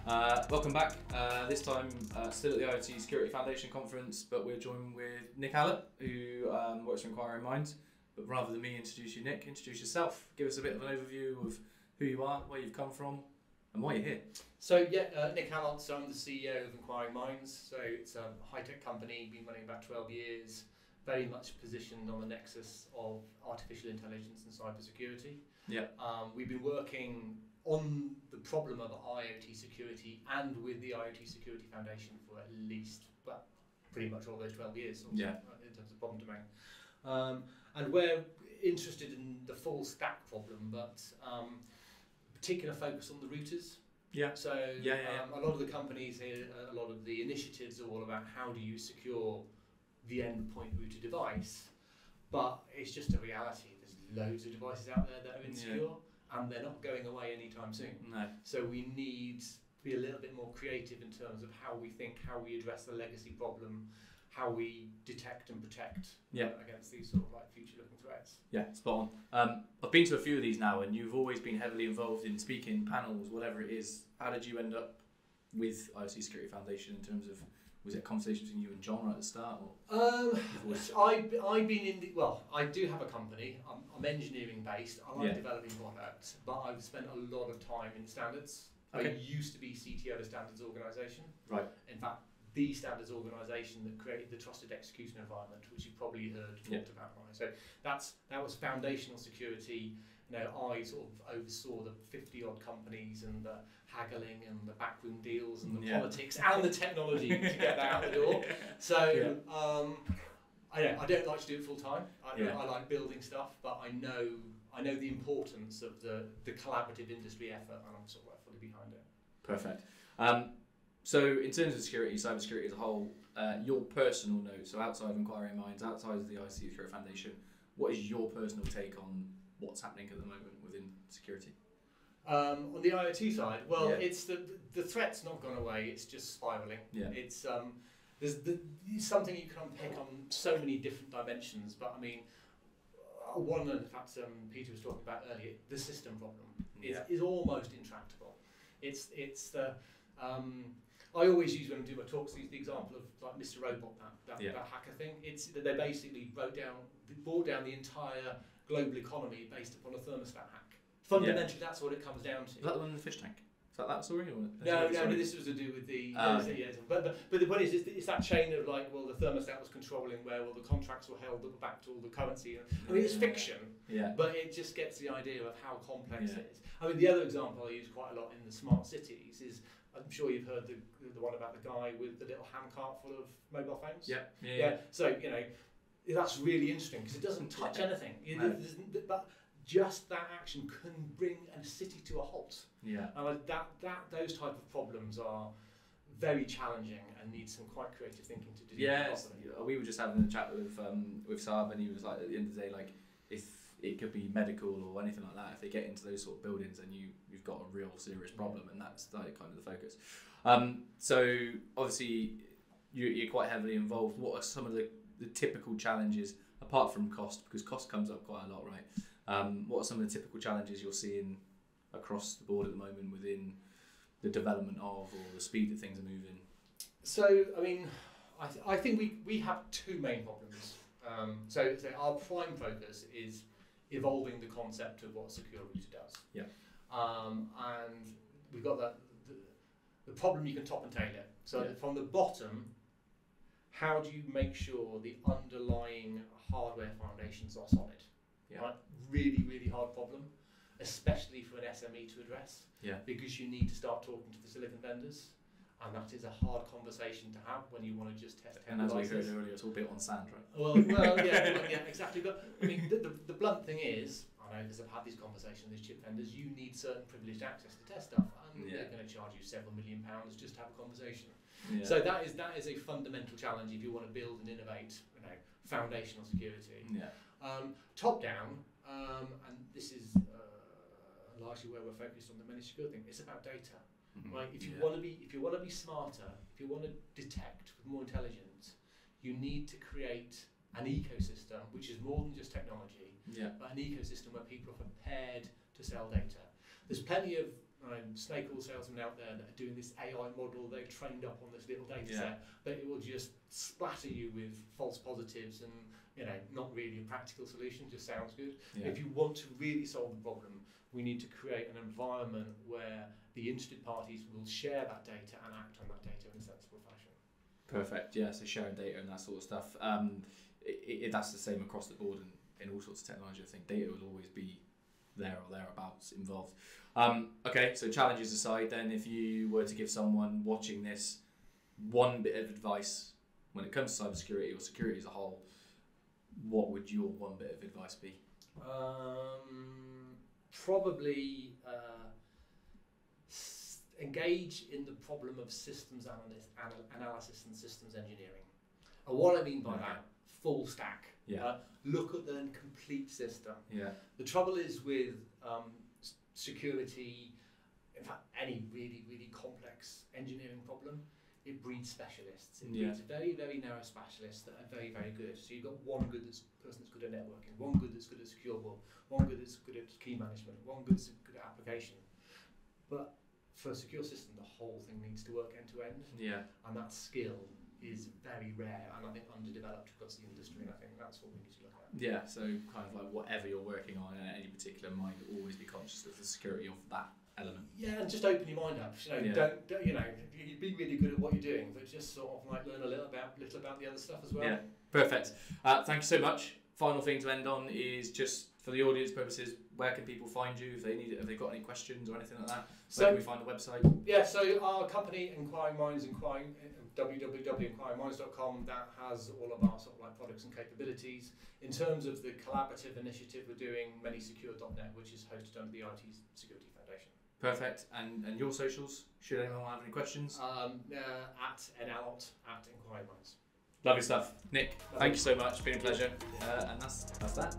Welcome back. This time still at the IoT Security Foundation Conference, but we're joined with Nick Allot, who works for NquiringMinds. But rather than me introduce you, Nick, introduce yourself. Give us a bit of an overview of who you are, where you've come from, and why you're here. So Nick Allot, so I'm the CEO of NquiringMinds. So it's a high-tech company, been running about 12 years, very much positioned on the nexus of artificial intelligence and cybersecurity. Yeah. We've been working on the problem of IoT security and with the IoT Security Foundation for at least, well, pretty much all those 12 years in terms of problem domain. And we're interested in the full stack problem, but particular focus on the routers. Yeah. So a lot of the companies here, a lot of the initiatives are all about how do you secure the endpoint router device, but it's just a reality. There's loads of devices out there that are insecure. And they're not going away anytime soon. No. So we need to be a little bit more creative in terms of how we think, how we address the legacy problem, how we detect and protect against these sort of like future-looking threats. Yeah, spot on. I've been to a few of these now, and you've always been heavily involved in speaking, panels, whatever it is. How did you end up with IoT Security Foundation in terms of, was it a conversation between you and John right at the start? Or I've been in the, well, I do have a company. I'm engineering based. I like developing products, but I've spent a lot of time in standards. Okay. I used to be CTO of a standards organisation. Right. In fact, the standards organisation that created the trusted execution environment, which you've probably heard talked about. Right? So that was foundational security. You know, I sort of oversaw the 50-odd companies and the haggling and the backroom deals and the politics and the technology to get that out the door. So I don't like to do it full time. I like building stuff, but I know the importance of the collaborative industry effort, and I'm sort of fully behind it. Perfect. So in terms of security, cybersecurity as a whole, your personal note, so outside of NquiringMinds, outside of the IoT Security Foundation, what is your personal take on what's happening at the moment within security? On the IoT side, it's the threat's not gone away. It's just spiraling. Yeah. It's it's something you can unpick on so many different dimensions. But I mean, one in fact Peter was talking about earlier, the system problem is almost intractable. It's the I always use when I do my talks the example of like Mr. Robot, that hacker thing. It's they basically brought down the entire global economy based upon a thermostat hack. Fundamentally, that's what it comes down to. Is that the one in the fish tank? Is that story? Or no, this was to do with the... But the point is, it's that chain of like, well, the thermostat was controlling where, well, the contracts were held back to all the currency. I mean, it's fiction, but it just gets the idea of how complex it is. I mean, the other example I use quite a lot in the smart cities is, I'm sure you've heard the one about the guy with the little handcart full of mobile phones. Yeah. So, you know, that's really interesting because it doesn't touch anything. But just that action can bring a city to a halt. Yeah. And those type of problems are very challenging and need some quite creative thinking to do. Yeah, we were just having a chat with Saab, and he was like, at the end of the day, like, if it could be medical or anything like that, if they get into those sort of buildings, then you've got a real serious problem, and that's like kind of the focus. So obviously you're quite heavily involved. What are some of the typical challenges, apart from cost, because cost comes up quite a lot, right? What are some of the typical challenges you're seeing across the board at the moment within the development of, or the speed that things are moving? So, I mean, I think we have two main problems. So our prime focus is evolving the concept of what a secure router does. Yeah. And we've got the problem you can top and tail it. So from the bottom, how do you make sure the underlying hardware foundations are solid? Yeah. Right? Really, really hard problem, especially for an SME to address. Yeah. Because you need to start talking to the silicon vendors, and that is a hard conversation to have when you want to just test. And as we heard earlier, it's all built on sand, right? Well, exactly. But I mean, the blunt thing is, I know because I've had these conversations with chip vendors, you need certain privileged access to test stuff, and they're going to charge you several £1 million just to have a conversation. Yeah. So that is a fundamental challenge if you want to build and innovate, foundational security. Yeah. Top down, and this is largely where we're focused on the managed secure thing. It's about data, right? If you want to be smarter, if you want to detect with more intelligence, you need to create an ecosystem which is more than just technology, but an ecosystem where people are prepared to sell data. There's plenty of snake oil salesmen out there that are doing this AI model, they've trained up on this little data set, but it will just splatter you with false positives and not really a practical solution, just sounds good. If you want to really solve the problem, we need to create an environment where the interested parties will share that data and act on that data in a sensible fashion. Perfect, yeah, so sharing data and that sort of stuff. That's the same across the board in all sorts of technology. I think data will always be there or thereabouts involved. Okay, so challenges aside then, if you were to give someone watching this one bit of advice when it comes to cybersecurity or security as a whole, what would your one bit of advice be? Probably engage in the problem of systems analysis and systems engineering. And what I mean by that, full stack. Look at the complete system. The trouble is with security, in fact, any really, really complex engineering problem, it breeds specialists. It breeds very, very narrow specialists that are very, very good. So you've got one person that's good at networking, one good that's good at secure web, one good that's good at key management, one good that's good at application. But for a secure system, the whole thing needs to work end to end. And that skill is very rare and I think underdeveloped across the industry, and I think that's what we need to look at. So kind of like whatever you're working on in any particular mind, always be conscious of the security of that element. And just open your mind up. Don't you be really good at what you're doing, but just sort of like learn a little about the other stuff as well. Perfect. Thank you so much. Final thing to end on is just for the audience purposes, where can people find you if they need it? Have they got any questions or anything like that? Where can we find the website? So our company, NquiringMinds, www.inquiringminds.com, that has all of our sort of like products and capabilities. In terms of the collaborative initiative we're doing, ManySecure.net, which is hosted under the IoT Security Foundation. Perfect. And your socials, should anyone have any questions? At Nick Allot at NquiringMinds. Lovely stuff. Nick, thank you so much. It's been a pleasure. And that's that.